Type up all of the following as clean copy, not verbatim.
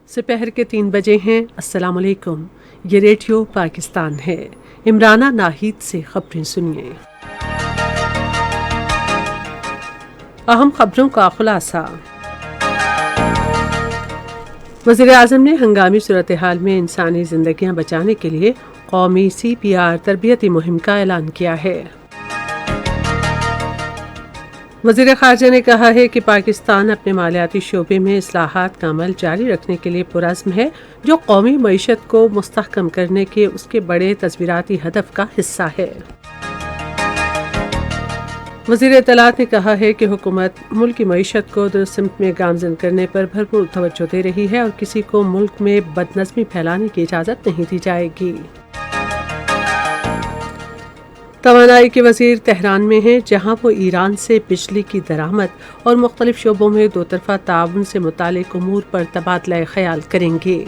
سپہر کے 3 بجے ہیں۔ السلام علیکم، یہ ریڈیو پاکستان ہے۔ عمرانہ ناہید سے خبریں سنیے۔ اہم خبروں کا خلاصہ۔ وزیر اعظم نے ہنگامی صورتحال میں انسانی زندگیاں بچانے کے لیے قومی CPR تربیتی مہم کا اعلان کیا ہے۔ وزیر خارجہ نے کہا ہے کہ پاکستان اپنے مالیاتی شعبے میں اصلاحات کا عمل جاری رکھنے کے لیے پرعزم ہے، جو قومی معیشت کو مستحکم کرنے کے اس کے بڑے تصویراتی ہدف کا حصہ ہے۔ وزیر اطلاعات نے کہا ہے کہ حکومت ملک کی معیشت کو درست سمت میں گامزن کرنے پر بھرپور توجہ دے رہی ہے اور کسی کو ملک میں بدنظمی پھیلانے کی اجازت نہیں دی جائے گی۔ توانائی کے وزیر تہران میں ہیں، جہاں وہ ایران سے بجلی کی درآمد اور مختلف شعبوں میں دو طرفہ تعاون سے متعلق امور پر تبادلہ خیال کریں گے۔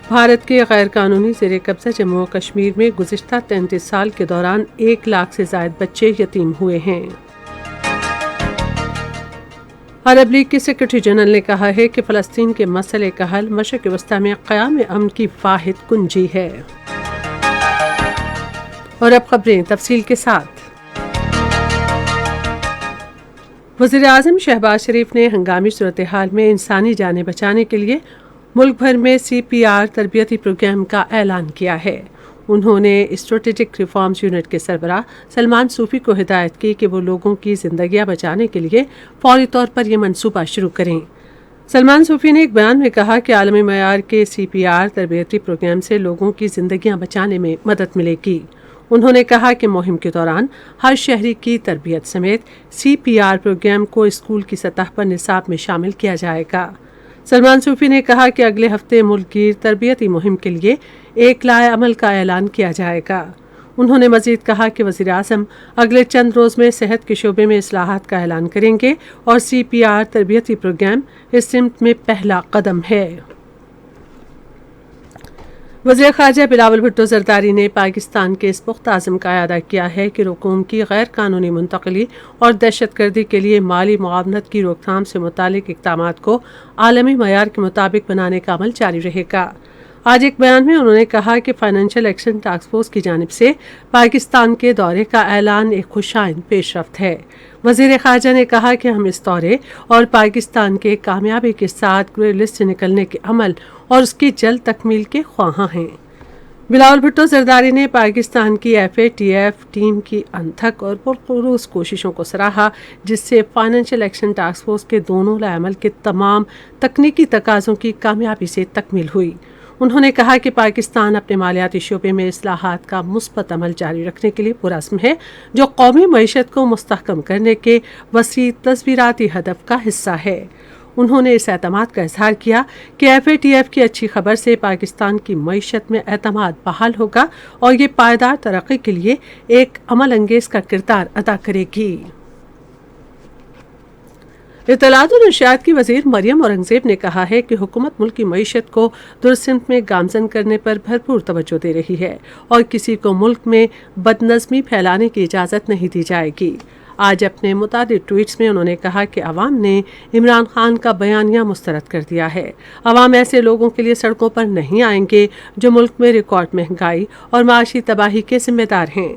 بھارت کے غیر قانونی زیر قبضہ جموں و کشمیر میں گزشتہ 33 سال کے دوران 1 لاکھ سے زائد بچے یتیم ہوئے ہیں۔ عرب لیگ کے سیکرٹری جنرل نے کہا ہے کہ فلسطین کے مسئلے کا حل مشرق وسطیٰ میں قیام امن کی واحد کنجی ہے۔ اور اب خبریں تفصیل کے ساتھ۔ وزیر اعظم شہباز شریف نے ہنگامی صورتحال میں انسانی جانیں بچانے کے لیے ملک بھر میں CPR تربیتی پروگرام کا اعلان کیا ہے۔ انہوں نے اسٹریٹجک ریفارمز یونٹ کے سربراہ سلمان صوفی کو ہدایت کی کہ وہ لوگوں کی زندگیاں بچانے کے لیے فوری طور پر یہ منصوبہ شروع کریں۔ سلمان صوفی نے ایک بیان میں کہا کہ عالمی معیار کے CPR تربیتی پروگرام سے لوگوں کی زندگیاں بچانے میں مدد ملے گی۔ انہوں نے کہا کہ مہم کے دوران ہر شہری کی تربیت سمیت CPR پروگرام کو اسکول کی سطح پر نصاب میں شامل کیا جائے گا۔ سلمان صوفی نے کہا کہ اگلے ہفتے ملک گیر تربیتی مہم کے لیے ایک لائحہ عمل کا اعلان کیا جائے گا۔ انہوں نے مزید کہا کہ وزیر اعظم اگلے چند روز میں صحت کے شعبے میں اصلاحات کا اعلان کریں گے اور CPR تربیتی پروگرام اس سمت میں پہلا قدم ہے۔ وزیر خارجہ بلاول بھٹو زرداری نے پاکستان کے اس پختہ عزم کا اعادہ کیا ہے کہ رقوم کی غیر قانونی منتقلی اور دہشت گردی کے لیے مالی معاونت کی روک تھام سے متعلق اقدامات کو عالمی معیار کے مطابق بنانے کا عمل جاری رہے گا۔ آج ایک بیان میں انہوں نے کہا کہ فائنینشیل ایکشن ٹاسک فورس کی جانب سے پاکستان کے دورے کا اعلان ایک خوشائن پیش رفت ہے۔ وزیر خارجہ نے کہا کہ ہم اس دورے اور پاکستان کے کامیابی کے ساتھ گرے لسٹ سے نکلنے کے عمل اور اس کی جلد تکمیل کے خواہاں ہیں۔ بلاول بھٹو زرداری نے پاکستان کی FATF ٹیم کی انتھک اور پرخلوص کوششوں کو سراہا، جس سے فائنینشیل ایکشن ٹاسک فورس کے دونوں لائحہ عمل کے تمام تکنیکی تقاضوں کی کامیابی سے تکمیل ہوئی۔ انہوں نے کہا کہ پاکستان اپنے مالیاتی شعبے میں اصلاحات کا مثبت عمل جاری رکھنے کے لیے پرعزم ہے، جو قومی معیشت کو مستحکم کرنے کے وسیع تصویراتی ہدف کا حصہ ہے۔ انہوں نے اس اعتماد کا اظہار کیا کہ FATF کی اچھی خبر سے پاکستان کی معیشت میں اعتماد بحال ہوگا اور یہ پائیدار ترقی کے لیے ایک عمل انگیز کا کردار ادا کرے گی۔ اطلاعات و نشریات کی وزیر مریم اورنگزیب نے کہا ہے کہ حکومت ملک کی معیشت کو درست سمت میں گامزن کرنے پر بھرپور توجہ دے رہی ہے اور کسی کو ملک میں بدنظمی پھیلانے کی اجازت نہیں دی جائے گی۔ آج اپنے متعدد ٹویٹس میں انہوں نے کہا کہ عوام نے عمران خان کا بیانیہ مسترد کر دیا ہے۔ عوام ایسے لوگوں کے لیے سڑکوں پر نہیں آئیں گے جو ملک میں ریکارڈ مہنگائی اور معاشی تباہی کے ذمہ دار ہیں۔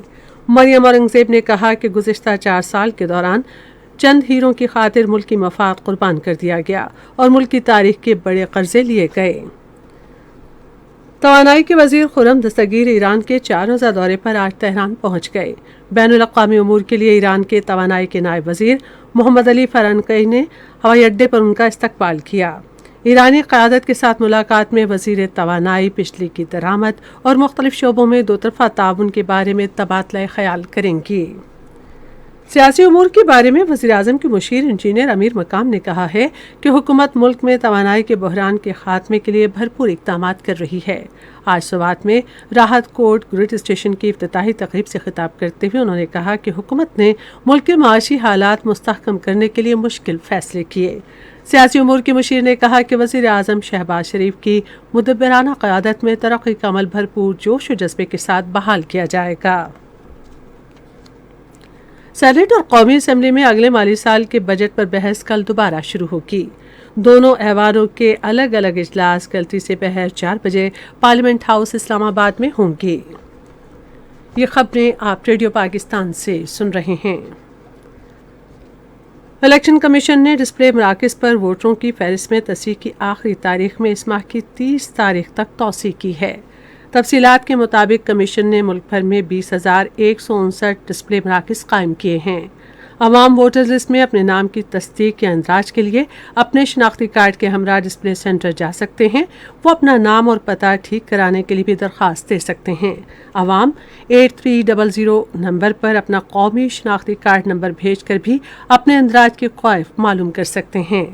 مریم اورنگزیب نے کہا کہ گزشتہ 4 سال کے دوران چند ہیروں کی خاطر ملکی مفاد قربان کر دیا گیا اور ملک کی تاریخ کے بڑے قرضے لیے گئے۔ توانائی کے وزیر خرم دستگیر ایران کے 4 روزہ دورے پر آج تہران پہنچ گئے۔ بین الاقوامی امور کے لیے ایران کے توانائی کے نائب وزیر محمد علی فرانقی نے ہوائی اڈے پر ان کا استقبال کیا۔ ایرانی قیادت کے ساتھ ملاقات میں وزیر توانائی بجلی کی درآمد اور مختلف شعبوں میں دو طرفہ تعاون کے بارے میں تبادلہ خیال کریں گی۔ سیاسی امور کے بارے میں وزیر اعظم کے مشیر انجینئر امیر مقام نے کہا ہے کہ حکومت ملک میں توانائی کے بحران کے خاتمے کے لیے بھرپور اقدامات کر رہی ہے۔ آج سوات میں راحت کوٹ گرڈ اسٹیشن کی افتتاحی تقریب سے خطاب کرتے ہوئے انہوں نے کہا کہ حکومت نے ملک کے معاشی حالات مستحکم کرنے کے لیے مشکل فیصلے کیے۔ سیاسی امور کے مشیر نے کہا کہ وزیر اعظم شہباز شریف کی مدبرانہ قیادت میں ترقی کا عمل بھرپور جوش و جذبے کے ساتھ بحال کیا جائے گا۔ سینیٹ اور قومی اسمبلی میں اگلے مالی سال کے بجٹ پر بحث کل دوبارہ شروع ہوگی۔ دونوں ایوانوں کے الگ الگ اجلاس کل سے پہر 4 بجے پارلیمنٹ ہاؤس اسلام آباد میں ہوں گے۔ یہ خبریں آپ ریڈیو پاکستان سے سن رہے ہیں۔ الیکشن کمیشن نے ڈسپلے مراکز پر ووٹروں کی فہرست میں تصحیح کی آخری تاریخ میں اس ماہ کی 30 تاریخ تک توسیع کی ہے۔ تفصیلات کے مطابق کمیشن نے ملک بھر میں 20,159 ڈسپلے مراکز قائم کیے ہیں۔ عوام ووٹر لسٹ میں اپنے نام کی تصدیق یا اندراج کے لیے اپنے شناختی کارڈ کے ہمراہ ڈسپلے سینٹر جا سکتے ہیں۔ وہ اپنا نام اور پتہ ٹھیک کرانے کے لیے بھی درخواست دے سکتے ہیں۔ عوام 8300 نمبر پر اپنا قومی شناختی کارڈ نمبر بھیج کر بھی اپنے اندراج کے خواہش معلوم کر سکتے ہیں۔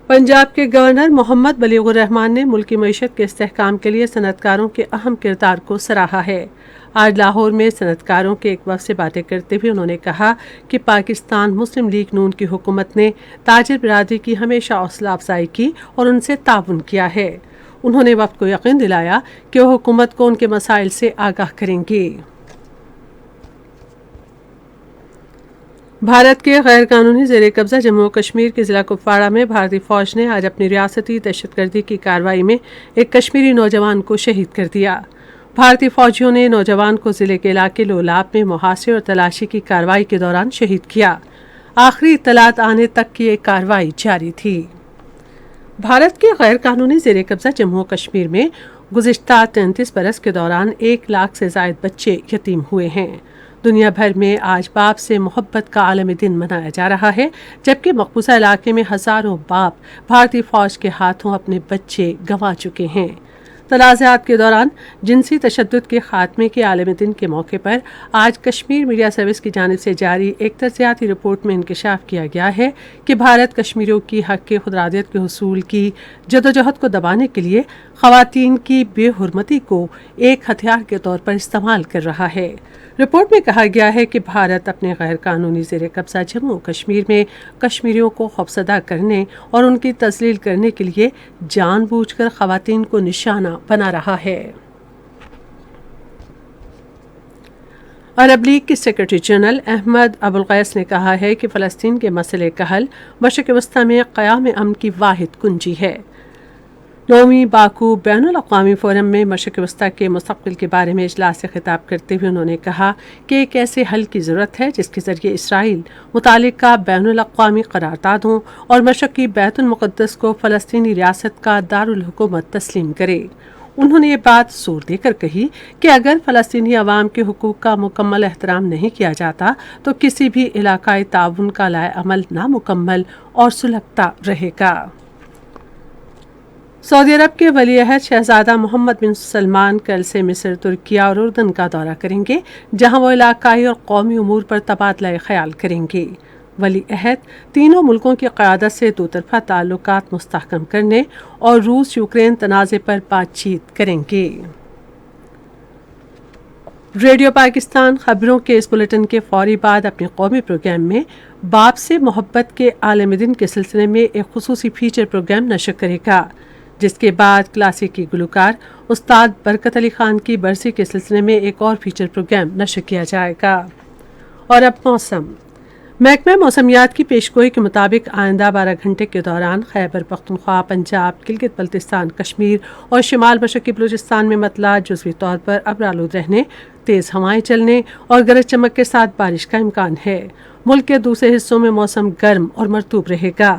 پنجاب کے گورنر محمد بلیغ الرحمان نے ملکی معیشت کے استحکام کے لیے صنعت کاروں کے اہم کردار کو سراہا ہے۔ آج لاہور میں صنعت کاروں کے ایک وفد سے باتیں کرتے ہوئے انہوں نے کہا کہ پاکستان مسلم لیگ نون کی حکومت نے تاجر برادری کی ہمیشہ حوصلہ افزائی کی اور ان سے تعاون کیا ہے۔ انہوں نے وفد کو یقین دلایا کہ وہ حکومت کو ان کے مسائل سے آگاہ کریں گے۔ بھارت کے غیر قانونی زیر قبضہ جموں و کشمیر کے ضلع کپواڑہ میں بھارتی فوج نے آج اپنی ریاستی دہشت گردی کی کارروائی میں ایک کشمیری نوجوان کو شہید کر دیا۔ بھارتی فوجیوں نے نوجوان کو ضلع کے علاقے لولاب میں محاصرے اور تلاشی کی کارروائی کے دوران شہید کیا۔ آخری اطلاعات آنے تک کی یہ کارروائی جاری تھی۔ بھارت کے غیر قانونی زیر قبضہ جموں و کشمیر میں گزشتہ 33 برس کے دوران 1 لاکھ سے زائد بچے یتیم ہوئے ہیں۔ دنیا بھر میں آج باپ سے محبت کا عالمی دن منایا جا رہا ہے، جبکہ مقبوضہ علاقے میں ہزاروں باپ بھارتی فوج کے ہاتھوں اپنے بچے گنوا چکے ہیں۔ تنازعات کے دوران جنسی تشدد کے خاتمے کے عالمی دن کے موقع پر آج کشمیر میڈیا سروس کی جانب سے جاری ایک تجزیاتی رپورٹ میں انکشاف کیا گیا ہے کہ بھارت کشمیریوں کی حق کے خودارادیت کے حصول کی جدوجہد کو دبانے کے لیے خواتین کی بے حرمتی کو ایک ہتھیار کے طور پر استعمال کر رہا ہے۔ رپورٹ میں کہا گیا ہے کہ بھارت اپنے غیر قانونی زیر قبضہ جموں و کشمیر میں کشمیریوں کو خوفزدہ کرنے اور ان کی تذلیل کرنے کے لیے جان بوجھ کر خواتین کو نشانہ بنا رہا ہے۔ عرب لیگ کے سیکرٹری جنرل احمد ابوالغیث نے کہا ہے کہ فلسطین کے مسئلے کا حل مشرق وسطیٰ میں قیام امن کی واحد کنجی ہے۔ 9ویں باکو بین الاقوامی فورم میں مشرق وسطیٰ کے مستقبل کے بارے میں اجلاس سے خطاب کرتے ہوئے انہوں نے کہا کہ ایک ایسے حل کی ضرورت ہے جس کے ذریعے اسرائیل متعلقہ بین الاقوامی قراردادوں اور مشرقی بیت المقدس کو فلسطینی ریاست کا دارالحکومت تسلیم کرے۔ انہوں نے یہ بات زور دے کر کہی کہ اگر فلسطینی عوام کے حقوق کا مکمل احترام نہیں کیا جاتا تو کسی بھی علاقائی تعاون کا لائے عمل نامکمل اور سلگتا رہے گا۔ سعودی عرب کے ولی عہد شہزادہ محمد بن سلمان کل سے مصر، ترکیہ اور اردن کا دورہ کریں گے، جہاں وہ علاقائی اور قومی امور پر تبادلہ خیال کریں گے۔ ولی عہد تینوں ملکوں کی قیادت سے دو طرفہ تعلقات مستحکم کرنے اور روس یوکرین تنازع پر بات چیت کریں گے۔ ریڈیو پاکستان خبروں کے اس بلیٹن کے فوری بعد اپنے قومی پروگرام میں باپ سے محبت کے عالمی دن کے سلسلے میں ایک خصوصی فیچر پروگرام نشر کرے گا، جس کے بعد کلاسیکی گلوکار استاد برکت علی خان کی برسی کے سلسلے میں ایک اور فیچر پروگرام نشر کیا جائے گا۔ اور اب موسم۔ محکمہ موسمیات کی پیشگوئی کے مطابق آئندہ 12 گھنٹے کے دوران خیبر پختونخوا، پنجاب، گلگت بلتستان، کشمیر اور شمال مشرقی بلوچستان میں مطلع جزوی طور پر ابرآلود رہنے، تیز ہوائیں چلنے اور گرج چمک کے ساتھ بارش کا امکان ہے۔ ملک کے دوسرے حصوں میں موسم گرم اور مرطوب رہے گا۔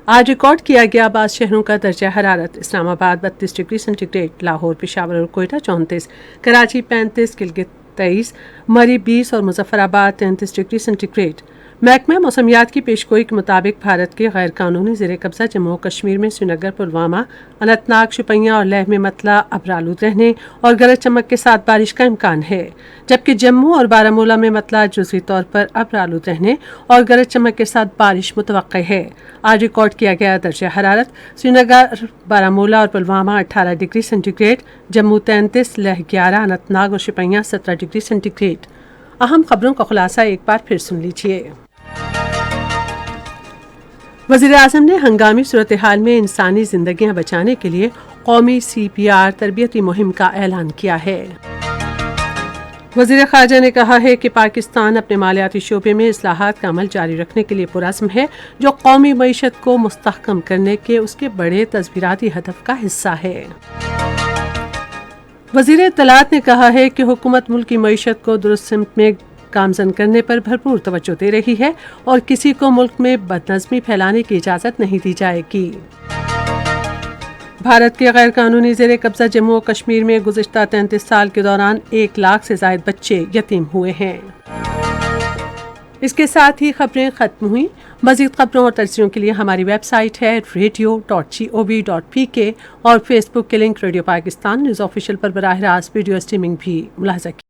آج ریکارڈ کیا گیا بعض شہروں کا درجہ حرارت: Islamabad 32 degree centigrade, Lahore, Peshawar اور کوئٹہ 34، کراچی 35، گلگت 23، مری 20 اور مظفر آباد 33 ڈگری سینٹی گریڈ۔ محکمہ موسمیات کی پیشگوئی کے مطابق بھارت کے غیر قانونی زیر قبضہ جموں و کشمیر میں سری نگر، پلوامہ، اننت ناگ، شوپیاں اور لیہ میں مطلع ابرآلود رہنے اور گرج چمک کے ساتھ بارش کا امکان ہے، جبکہ جموں اور بارہمولہ میں مطلع جزوی طور پر ابرآلود رہنے اور گرج چمک کے ساتھ بارش متوقع ہے۔ آج ریکارڈ کیا گیا درجہ حرارت: سری نگر، بارہمولہ اور Pulwama 18 degree centigrade, Jammu 33، Leh 11، Anantnag اور شوپیاں 17 ڈگری سینٹی گریڈ۔ اہم خبروں کا خلاصہ ایک بار پھر سن لیجیے۔ وزیراعظم نے ہنگامی صورتحال میں انسانی زندگیاں بچانے کے لیے قومی CPR تربیتی مہم کا اعلان کیا ہے۔ وزیر خارجہ نے کہا ہے کہ پاکستان اپنے مالیاتی شعبے میں اصلاحات کا عمل جاری رکھنے کے لیے پرعزم ہے، جو قومی معیشت کو مستحکم کرنے کے اس کے بڑے تصویراتی ہدف کا حصہ ہے۔ وزیر اطلاعات نے کہا ہے کہ حکومت ملک کی معیشت کو درست سمت میں گامزن کرنے پر بھرپور توجہ دے رہی ہے اور کسی کو ملک میں بدنظمی پھیلانے کی اجازت نہیں دی جائے گی۔ بھارت کے غیر قانونی زیر قبضہ جموں و کشمیر میں گزشتہ 33 سال کے دوران 1 لاکھ سے زائد بچے یتیم ہوئے ہیں۔ اس کے ساتھ ہی خبریں ختم ہوئیں۔ مزید خبروں اور تجزیوں کے لیے ہماری ویب سائٹ ہے radio.gov.pk اور فیس بک کے link radio Pakistan news official پر براہ راست ویڈیو اسٹریمنگ بھی ملاحظہ کی۔